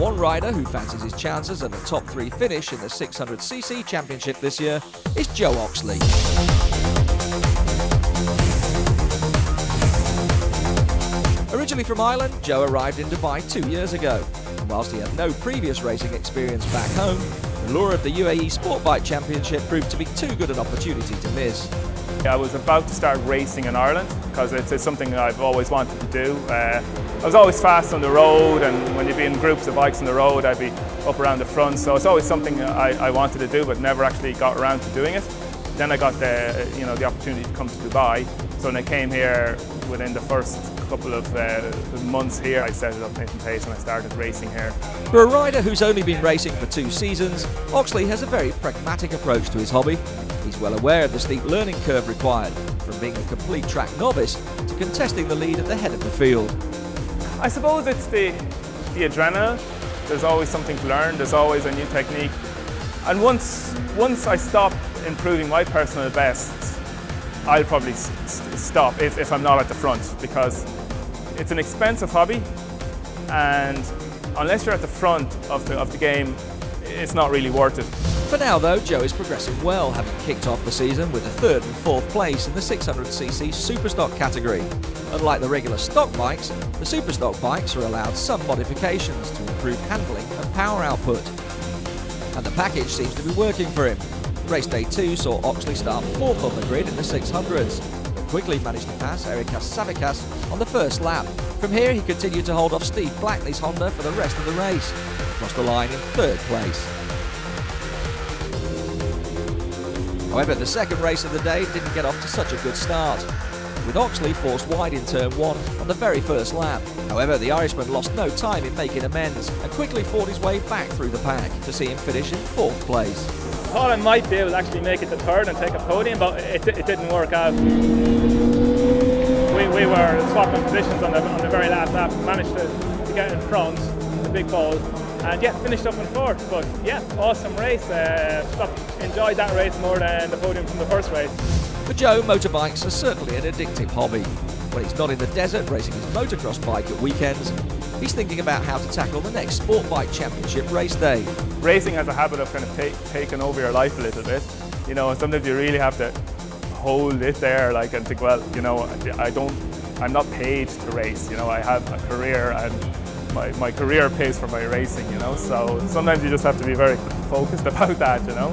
One rider who fancies his chances at a top 3 finish in the 600cc championship this year is Joe Oxley. Originally from Ireland, Joe arrived in Dubai 2 years ago. And whilst he had no previous racing experience back home, the lure of the UAE Sport Bike Championship proved to be too good an opportunity to miss. I was about to start racing in Ireland because it's something I've always wanted to do. I was always fast on the road, and when you'd be in groups of bikes on the road, I'd be up around the front. So it's always something I wanted to do, but never actually got around to doing it. Then I got the opportunity to come to Dubai. So when I came here, within the first couple of months here, I set it up nice and pace and I started racing here. For a rider who's only been racing for 2 seasons, Oxley has a very pragmatic approach to his hobby. He's well aware of the steep learning curve required, from being a complete track novice to contesting the lead at the head of the field. I suppose it's the adrenaline. There's always something to learn, there's always a new technique. And once I stop improving my personal best, I'll probably stop if I'm not at the front, because it's an expensive hobby, and unless you're at the front of the game, it's not really worth it. For now though, Joe is progressing well, having kicked off the season with a 3rd and 4th place in the 600cc Superstock category. Unlike the regular stock bikes, the Superstock bikes are allowed some modifications to improve handling and power output. And the package seems to be working for him. Race day 2 saw Oxley start 4th on the grid in the 600s, but quickly managed to pass Erikas Savikas on the first lap. From here he continued to hold off Steve Blackley's Honda for the rest of the race, across the line in 3rd place. However, the second race of the day didn't get off to such a good start, with Oxley forced wide in turn 1 on the very first lap. However, the Irishman lost no time in making amends and quickly fought his way back through the pack to see him finish in 4th place. I thought I might be able to actually make it to 3rd and take a podium, but it didn't work out. We were swapping positions on the very last lap, managed to get in front, the big ball, and yeah, finished up in 4th. But yeah, awesome race. Enjoyed that race more than the podium from the first race. For Joe, motorbikes are certainly an addictive hobby. When he's not in the desert racing his motocross bike at weekends, he's thinking about how to tackle the next Sport Bike Championship race day. Racing has a habit of kind of taking over your life a little bit. You know, sometimes you really have to hold it there, like, and think, well, you know, I'm not paid to race. You know, I have a career, and my career pays for my racing. You know, so sometimes you just have to be very focused about that. You know.